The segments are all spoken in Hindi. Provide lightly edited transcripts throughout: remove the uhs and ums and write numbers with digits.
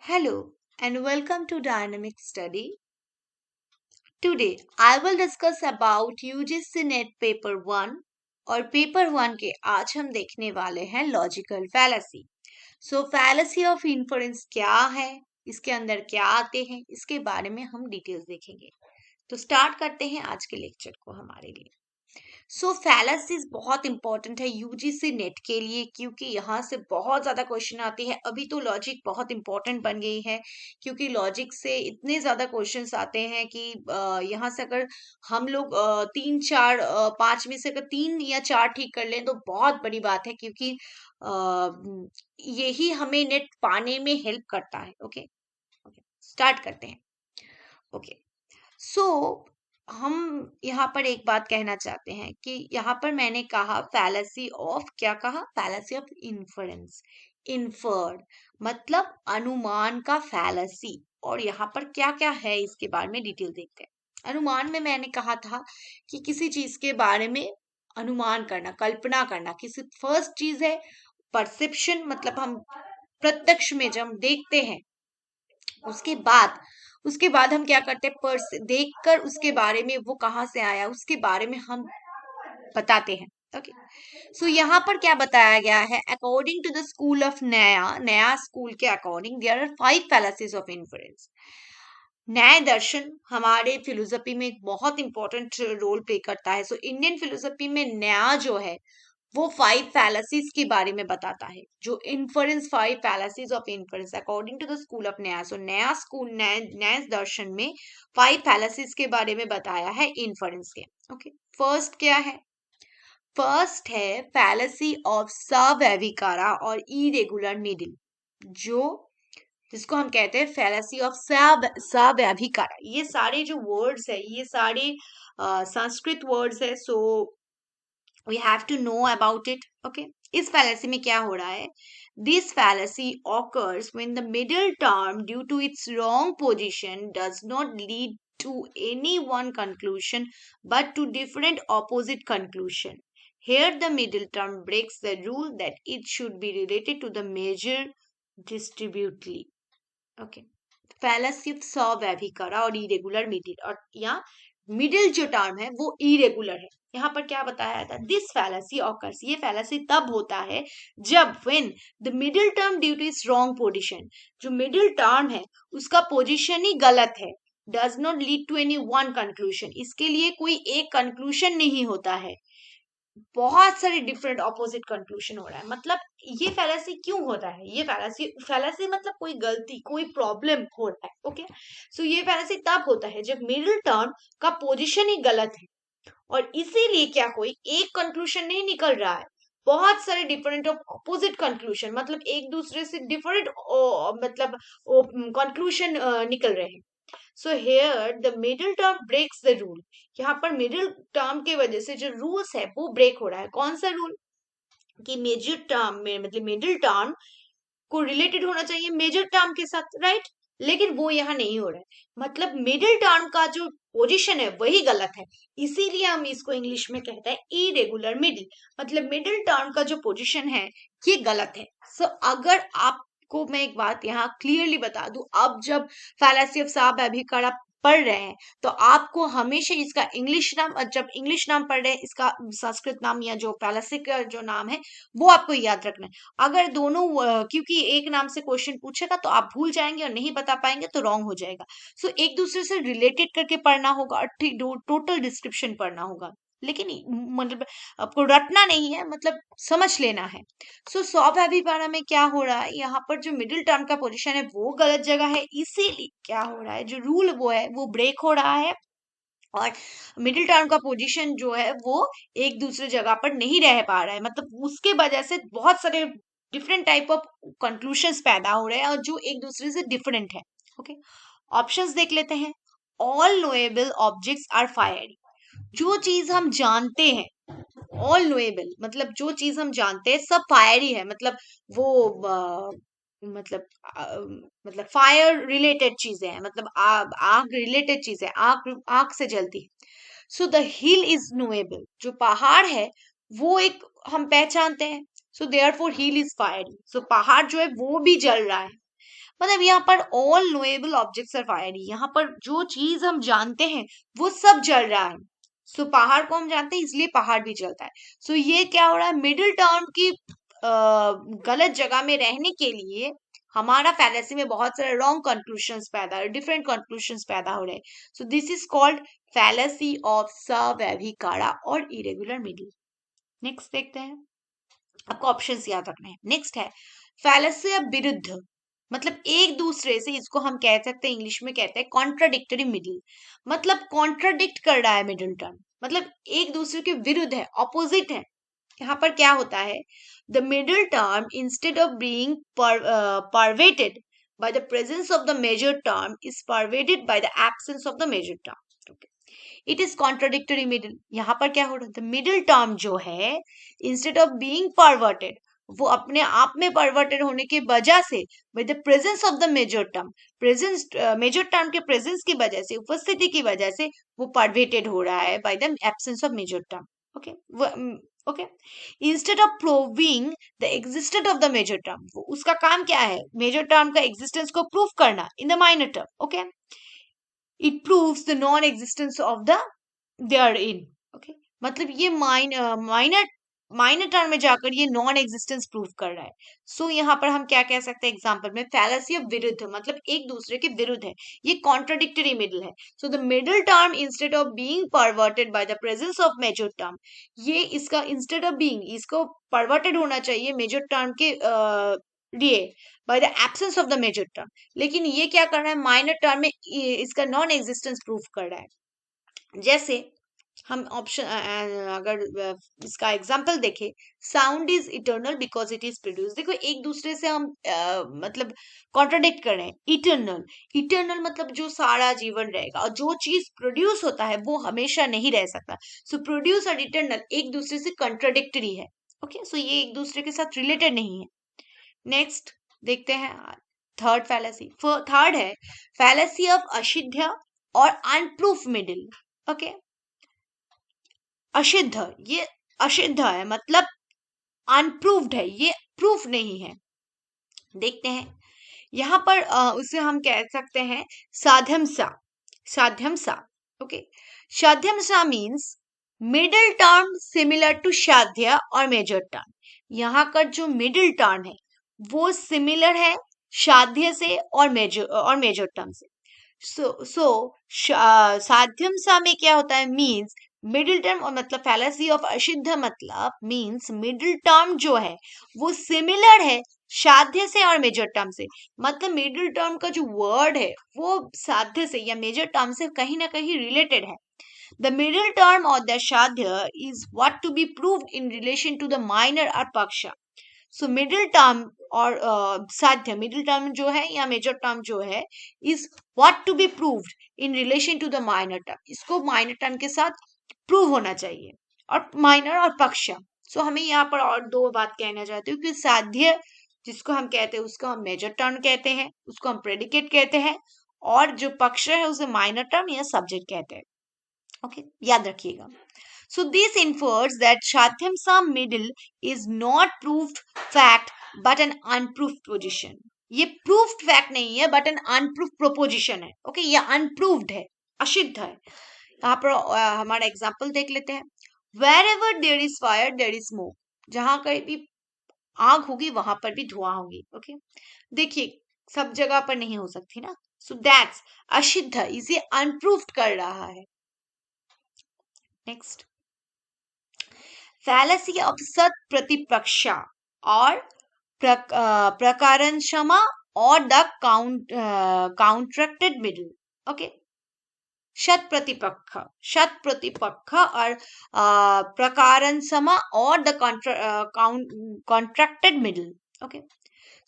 Hello and welcome to Dynamic Study. Today I will discuss about UGC net paper 1 और पेपर 1 के आज हम देखने वाले हैं logical fallacy. Fallacy of inference क्या है, इसके अंदर क्या आते हैं, इसके बारे में हम डिटेल्स देखेंगे। तो स्टार्ट करते हैं आज के लेक्चर को हमारे लिए। फैलेसीज बहुत इंपॉर्टेंट है यूजीसी नेट के लिए, क्योंकि यहाँ से बहुत ज्यादा क्वेश्चन आते हैं। अभी तो लॉजिक बहुत इंपॉर्टेंट बन गई है, क्योंकि लॉजिक से इतने ज्यादा क्वेश्चंस आते हैं कि यहाँ से अगर हम लोग तीन चार पांच में से अगर तीन या चार ठीक कर लें तो बहुत बड़ी बात है, क्योंकि यही हमें नेट पाने में हेल्प करता है। ओके ओके, स्टार्ट करते हैं। ओके सो हम यहाँ पर एक बात कहना चाहते हैं कि यहाँ पर मैंने कहा फैलेसी ऑफ, क्या कहा? Fallacy of inference. इन्फर्ड मतलब अनुमान का फैलेसी। और यहाँ पर क्या क्या है इसके बारे में डिटेल देखते हैं। अनुमान में मैंने कहा था कि किसी चीज के बारे में अनुमान करना, कल्पना करना। किसी फर्स्ट चीज है परसेप्शन, मतलब हम प्रत्यक्ष में जब हम देखते हैं उसके बाद हम क्या करते हैं, देखकर उसके बारे में, वो कहाँ से आया उसके बारे में हम बताते हैं। ओके यहाँ पर क्या बताया गया है? According to the school of Nyaya Nyaya school के according there are 5 fallacies of inference. Nyaya दर्शन हमारे फिलोसफी में एक बहुत इंपॉर्टेंट रोल प्ले करता है। इंडियन फिलोसफी में न्याय जो है वो 5 फैलासीज के बारे में बताता है। जो inference 5 fallacies of inference according to the school of Nyaya. Nyaya school न्याय दर्शन में 5 फैलासीज के बारे में बताया है इन्फरेंस के। ओके फर्स्ट क्या है? फर्स्ट है फैलासी ऑफ सवैभिकारा और इरेगुलर मिडिल, जो जिसको हम कहते हैं फैलासी ऑफ सवैभिकारा। ये सारे जो वर्ड्स है, ये सारे संस्कृत वर्ड्स है। we have to know about it. Okay, इस fallacy में क्या हो रहा है? This fallacy occurs when the middle term due to its wrong position does not lead to any one conclusion but to different opposite conclusion. Here the middle term breaks the rule that it should be related to the measure distributely. Okay, fallacy of सवैभिकारा और irregular middle, और यहाँ मिडिल जो टर्म है वो इरेगुलर है। यहाँ पर क्या बताया था? दिस फैलासी ऑकर्स, ये फैलासी तब होता है जब when the middle term due to its wrong position, जो मिडिल टर्म है उसका पोजीशन ही गलत है, does not lead to any one conclusion, इसके लिए कोई एक कंक्लूजन नहीं होता है, बहुत सारे डिफरेंट ऑपोजिट कंक्लूजन हो रहा है। मतलब ये फैलासी क्यों होता है? ये फैलासी मतलब कोई गलती, कोई प्रॉब्लम हो रहा है। ओके ये फैलासी तब होता है जब मिडिल टर्म का पोजीशन ही गलत है, और इसीलिए क्या कोई एक कंक्लूजन नहीं निकल रहा है, बहुत सारे डिफरेंट ऑपोजिट कंक्लूजन, मतलब एक दूसरे से डिफरेंट मतलब कंक्लूजन निकल रहे हैं। Here the middle term breaks the rule. यहाँ पर मिडिल टर्म के वजह से जो रूल्स है वो ब्रेक हो रहा है। कौन सा रूल? कि मेजर टर्म में, मतलब मिडिल टर्म को रिलेटेड होना चाहिए मेजर टर्म के साथ, राइट? लेकिन वो यहाँ नहीं हो रहा है, मतलब मिडिल टर्म का जो पोजीशन है वही गलत है, इसीलिए हम इसको इंग्लिश में कहते हैं इरेगुलर मिडिल। मतलब मिडिल टर्म का जो पोजीशन है ये गलत है। अगर आपको मैं एक बात यहाँ क्लियरली बता दूं, अब जब फैलासी ऑफ सवैभिकारा पढ़ रहे हैं तो आपको हमेशा इसका इंग्लिश नाम, जब इंग्लिश नाम पढ़ रहे हैं इसका संस्कृत नाम या जो फैलासी का जो नाम है वो आपको याद रखना है। अगर दोनों क्योंकि एक नाम से क्वेश्चन पूछेगा तो आप भूल जाएंगे और नहीं बता पाएंगे तो रॉन्ग हो जाएगा। एक दूसरे से रिलेटेड करके पढ़ना होगा और टोटल डिस्क्रिप्शन पढ़ना होगा, लेकिन मतलब आपको रटना नहीं है, मतलब समझ लेना है। सवैभिकारा में क्या हो रहा है? यहाँ पर जो मिडिल टर्म का पोजीशन है वो गलत जगह है, इसीलिए क्या हो रहा है, जो रूल वो है वो ब्रेक हो रहा है, और मिडिल टर्म का पोजीशन जो है वो एक दूसरे जगह पर नहीं रह पा रहा है। मतलब उसके वजह से बहुत सारे डिफरेंट टाइप ऑफ कंक्लूशंस पैदा हो रहे हैं और जो एक दूसरे से डिफरेंट है। ओके ऑप्शंस देख लेते हैं। All knowable objects are fired, जो चीज हम जानते हैं, ऑल नोएबल मतलब जो चीज हम जानते हैं सब फायरी है, मतलब वो मतलब मतलब फायर रिलेटेड चीजें हैं, मतलब आग रिलेटेड चीजें, आग आग से जलती है। द हिल इज नोएबल, जो पहाड़ है वो एक हम पहचानते हैं। देयरफॉर हिल इज फायरी, पहाड़ जो है वो भी जल रहा है। मतलब यहाँ पर all knowable objects are fire, यहाँ पर जो चीज हम जानते हैं वो सब जल रहा है। सो पहाड़ को हम जानते हैं इसलिए पहाड़ भी जलता है। सो ये क्या हो रहा है, मिडिल टर्म की गलत जगह में रहने के लिए हमारा फैलेसी में बहुत सारे रॉन्ग कंक्लूशंस पैदा, डिफरेंट कंक्लूशंस पैदा हो रहे हैं। So this is called fallacy of सवैभिकारा और इरेगुलर मिडिल। नेक्स्ट देखते हैं, आपको ऑप्शंस याद रखने हैं। नेक्स्ट है फैलेसी ऑफ विरुद्ध, मतलब एक दूसरे से, इसको हम कह सकते हैं, इंग्लिश में कहते हैं कॉन्ट्राडिक्टरी मिडिल, मतलब कॉन्ट्राडिक्ट कर रहा है मिडिल टर्म, मतलब एक दूसरे के विरुद्ध है, ऑपोजिट है। यहाँ पर क्या होता है, the middle term instead of being pervaded by the presence of the major term is pervaded by the absence of the major term. Okay. It is contradictory middle. यहाँ पर क्या हो रहा है, मिडिल टर्म जो है इंस्टेड ऑफ बीइंग परवर्टेड, वो अपने आप में परवर्टेड होने की वजह से by the presence of the major term, presence major term के प्रेजेंस की वजह से, उपस्थिति की वजह से वो परवेटेड हो रहा है by the absence of major term. Okay, okay, instead of proving the existence of the major term, उसका काम क्या है, मेजर टर्म का एग्जिस्टेंस को प्रूव करना in the minor term. Okay, it proves the non existence of the therein. Okay, मतलब ये माइनर टर्म में जाकर ये नॉन एग्जिस्टेंस प्रूव कर रहा है। सो यहाँ पर हम क्या कह सकते हैं एग्जांपल में, फैलेसी ऑफ विरुद्ध, मतलब एक दूसरे के विरुद्ध है, ये कॉन्ट्राडिक्टरी मिडिल है। So the middle term instead of being perverted by the presence of major term, ये इसका इंस्टेड ऑफ बीइंग, इसको परवर्टेड होना चाहिए मेजर टर्म के लिए by the absence of the major term, लेकिन ये क्या कर रहा है, माइनर टर्म में इसका नॉन एग्जिस्टेंस प्रूफ कर रहा है। जैसे हम ऑप्शन अगर इसका एग्जांपल देखें, sound is eternal because it is produce, देखो एक दूसरे से हम मतलब कॉन्ट्राडिक्ट कर रहे हैं। इटर्नल, इटर्नल मतलब जो सारा जीवन रहेगा, और जो चीज प्रोड्यूस होता है वो हमेशा नहीं रह सकता। सो प्रोड्यूस और इटर्नल एक दूसरे से कॉन्ट्राडिक्टरी है। ओके, सो ये एक दूसरे के साथ रिलेटेड नहीं है। नेक्स्ट देखते हैं थर्ड फैलेसी। थर्ड है फैलेसी ऑफ असिद्ध और अनप्रूफ मिडिल। ओके, असिद्ध, ये असिद्ध है मतलब अनप्रूव्ड है, ये प्रूफ नहीं है। देखते हैं यहाँ पर उसे हम कह सकते हैं साध्यमसा, साध्यमसा। ओके, साध्यमसा means middle term similar to साध्य और मेजर टर्म। यहाँ का जो मिडिल टर्म है वो सिमिलर है साध्य से और मेजर टर्म से। सो साध्यम सा में क्या होता है, मींस मिडिल टर्म, और मतलब फैलेसी ऑफ असिद्ध मतलब मींस मिडिल टर्म जो है वो सिमिलर है साध्य से और मेजर टर्म से, मतलब मिडिल टर्म का जो वर्ड है वो साध्य से या मेजर टर्म से कहीं ना कहीं रिलेटेड है। The middle term or the shadhya is what to be proved in relation to the minor or paksha. So middle term और साध्य, मिडिल टर्म जो है या मेजर टर्म जो है, is what to be proved in relation to the minor term. इसको माइनर टर्म के साथ प्रूव होना चाहिए, और माइनर और पक्ष। सो हमें यहाँ पर और दो बात कहना चाहते हो कि साध्य जिसको हम कहते हैं उसको हम मेजर टर्म कहते हैं, उसको हम प्रेडिकेट कहते हैं, और जो पक्ष है उसे माइनर टर्म या सब्जेक्ट कहते हैं। ओके, याद रखिएगा। So this infers that Shadhyamsa middle is not proved fact but an unproved position. ये proved fact नहीं है but an unproved proposition है। ओके, ये unproved है, असिद्ध है। यहाँ पर हमारा एग्जाम्पल देख लेते हैं। Wherever there is fire there is smoke. जहां कहीं भी आग होगी वहां पर भी धुआं होगी। ओके, देखिए सब जगह पर नहीं हो सकती ना। So that's असिद्ध, इसे अनप्रूव्ड कर रहा है। नेक्स्ट, फैलेसी ऑफ सत प्रतिपक्षा और प्रकारण क्षमा और द काउंट्रैक्टेड मिडिल। ओके, शत प्रतिपक्ष और प्रकारण क्षमा और the contracted middle. Okay,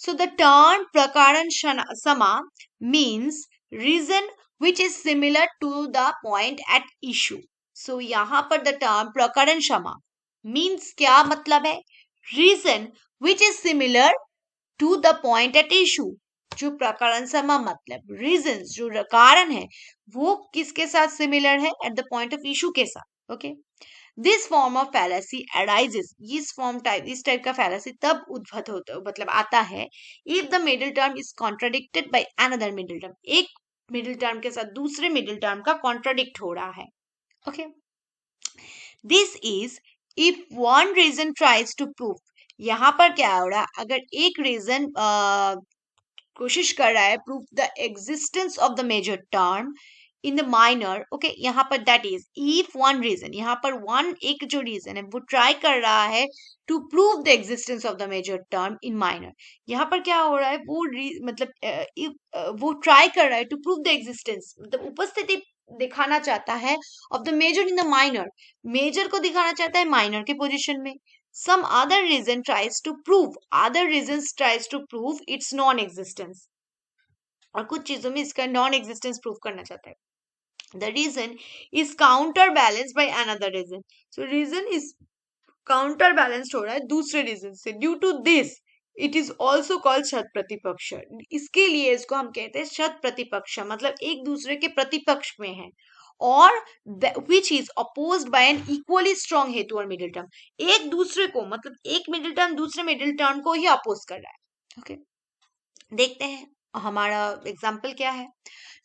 so the term प्रकारण क्षमा means reason which is similar to the point at issue. So यहाँ पर द टर्म प्रकरण क्षमा मीन्स क्या मतलब है, reason which is similar to the point at issue. जो प्रकरण क्षमा मतलब रीजन, जो कारण है वो किसके साथ सिमिलर है, at the point of issue के साथ। Okay, this form of fallacy arises, इस टाइप का फैलेसी तब उद्भव होता मतलब आता है if the middle term is contradicted by another middle term, एक मिडिल टर्म के साथ दूसरे मिडिल टर्म का कॉन्ट्राडिक्ट हो रहा है. Okay, this is if one reason tries to prove, यहाँ पर क्या हो रहा है, अगर एक रीजन कोशिश कर रहा है prove the existence of the major term in the minor. Okay, यहाँ पर that is if one reason, यहाँ पर वन एक जो रीजन है वो ट्राई कर रहा है to prove the existence of the major term in minor. यहाँ पर क्या हो रहा है, वो वो ट्राई कर रहा है टू प्रूव द एग्जिस्टेंस, मतलब उपस्थिति दिखाना चाहता है of the major in the minor, major को दिखाना चाहता है माइनर के पोजिशन में. some other reason tries to prove, other reasons tries to prove its non existence, और कुछ चीजों में इसका नॉन एग्जिस्टेंस प्रूव करना चाहता है. the reason is counterbalanced by another reason, so reason is counterbalanced हो रहा है दूसरे रीजन से. Due to this it is also called शत प्रतिपक्ष, इसके लिए इसको हम कहते हैं शत प्रतिपक्ष, मतलब एक दूसरे के प्रतिपक्ष में है, और which is opposed by an equally strong हेतु और मिडिल टर्म, एक दूसरे को मतलब एक मिडिल टर्म दूसरे मिडिल टर्म को ही अपोज कर रहा है. ओके, देखते हैं हमारा एग्जाम्पल क्या है.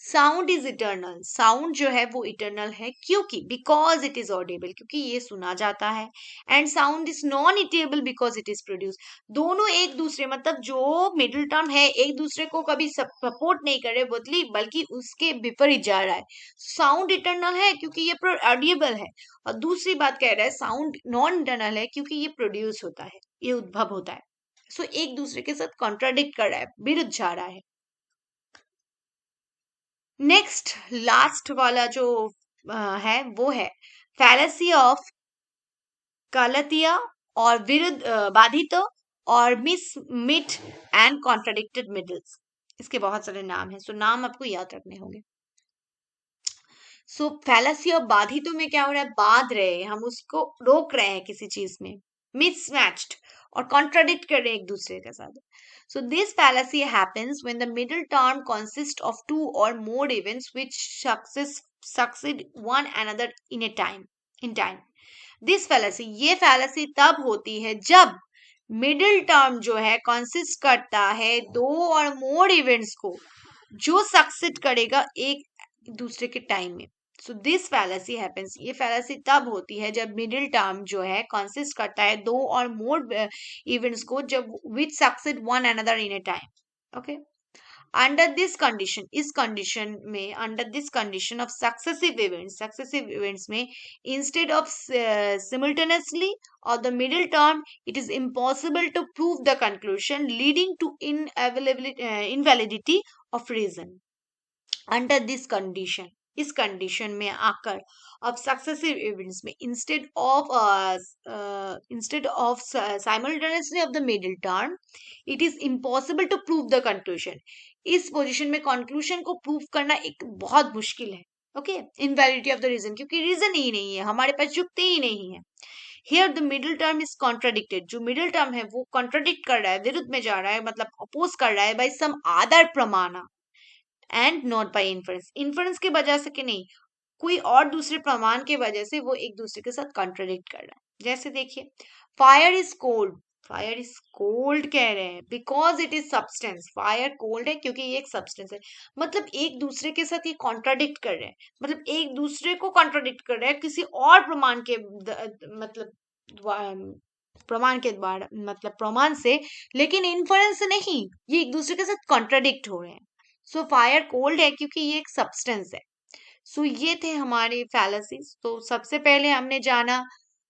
साउंड इज इटर्नल, साउंड जो है वो इटर्नल है क्योंकि बिकॉज इट इज ऑडिबल, क्योंकि ये सुना जाता है. And sound is non edible because it is produce, दोनों एक दूसरे मतलब जो मिडिल टर्म है एक दूसरे को कभी सपोर्ट नहीं कर रहे बल्कि उसके विपरीत जा रहा है. साउंड इटर्नल है क्योंकि ये ऑडिबल है, और दूसरी बात कह रहा है साउंड नॉन इटर्नल है क्योंकि ये प्रोड्यूस होता है, ये उद्भव होता है. सो एक दूसरे के साथ कॉन्ट्राडिक्ट कर रहा है, विरुद्ध जा रहा है. नेक्स्ट लास्ट वाला जो है वो है फैलेसी ऑफ कालतिया और विरुद्ध बाधित और मिट एंड कॉन्ट्राडिक्टेड मिडल्स. इसके बहुत सारे नाम हैं, सो नाम आपको याद रखने होंगे. सो फैलेसी ऑफ बाधितों में क्या हो रहा है, बाध रहे हैं हम, उसको रोक रहे हैं किसी चीज में, मिसमैच्ड और कॉन्ट्राडिक्ट कर रहे हैं एक दूसरे के साथ. So this fallacy happens when the middle term consists of two or more events which succeed one another in time. This fallacy, ये fallacy तब होती है जब middle term जो है consist करता है दो और more events को जो succeed करेगा एक दूसरे के टाइम में. सो दिस फैलेसी हैपेंस, ये फैलेसी तब होती है जब मिडिल टर्म जो है कंसिस्ट करता है दो और मोर इवेंट्स को जब which succeed one another in a time. Okay, under this condition, इस कंडीशन में under this condition of successive events में इंस्टेड ऑफ सिमल्टेनियसली और the middle term it is impossible to prove the conclusion leading to invalidity of reason. Under this condition, इस कंडीशन में आकर अब सक्सेसिव इवेंट्स में instead of simultaneously of the middle term it is impossible to prove the conclusion. इस पोजीशन में कंक्लूजन को प्रूव करना एक बहुत मुश्किल है. ओके, इनवैलिडिटी ऑफ द रीजन, क्योंकि रीजन ही नहीं है, हमारे पास युक्ति ही नहीं है. Here the middle term is contradicted, जो मिडिल टर्म है वो कॉन्ट्राडिक्ट कर रहा है, विरुद्ध में जा रहा है, मतलब अपोज कर रहा है बाय सम अदर प्रमाण and not by inference, inference की वजह से कि नहीं, कोई और दूसरे प्रमाण के वजह से वो एक दूसरे के साथ कॉन्ट्राडिक्ट कर रहा है. जैसे देखिए, फायर इज कोल्ड कह रहे हैं because it is substance, fire cold है क्योंकि ये एक सब्सटेंस है, मतलब एक दूसरे के साथ ये कॉन्ट्राडिक्ट कर रहे हैं, मतलब एक दूसरे को कॉन्ट्राडिक्ट कर रहे हैं किसी और प्रमाण के मतलब प्रमाण से, लेकिन इन्फरेंस नहीं, ये एक दूसरे के साथ कॉन्ट्राडिक्ट हो रहे हैं. सो फायर कोल्ड है क्योंकि ये एक सब्सटेंस है. सो ये थे हमारे फैलेसीज. तो सबसे पहले हमने जाना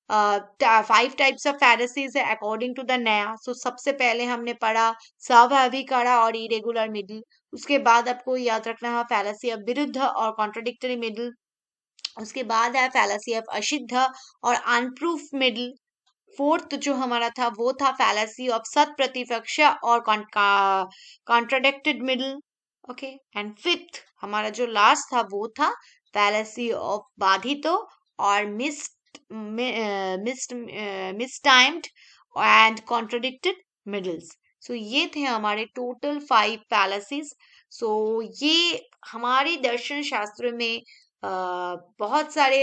5 टाइप्स ऑफ फैलेसीज है अकॉर्डिंग टू द नया. सो सबसे पहले हमने पढ़ा स्वाभाविक कड़ा और इरेगुलर मिडिल. उसके बाद आपको याद रखना है फैलेसी ऑफ विरुद्ध और कॉन्ट्राडिक्टरी मिडिल. उसके बाद है फैलेसी ऑफ असिद्ध और अनप्रूफ मिडिल. फोर्थ जो हमारा था वो था फैलेसी ऑफ सत प्रतिपक्ष और contradicted middle. Okay, and fifth हमारा जो लास्ट था वो था फैलेसी ऑफ बाधितो और मिसटाइम्ड एंड कॉन्ट्राडिक्टेड मिडल्स. सो ये थे हमारे टोटल 5 फैलेसीज. सो ये हमारे दर्शन शास्त्र में बहुत सारे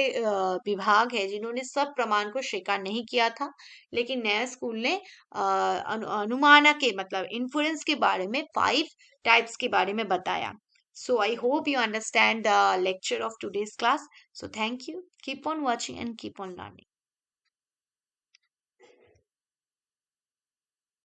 विभाग है जिन्होंने सब प्रमाण को स्वीकार नहीं किया था, लेकिन नया स्कूल ने अनुमाना के मतलब इन्फ्लुएंस के बारे में 5 टाइप्स के बारे में बताया. So I hope you understand the lecture of today's class. So thank you. Keep on watching and keep on learning.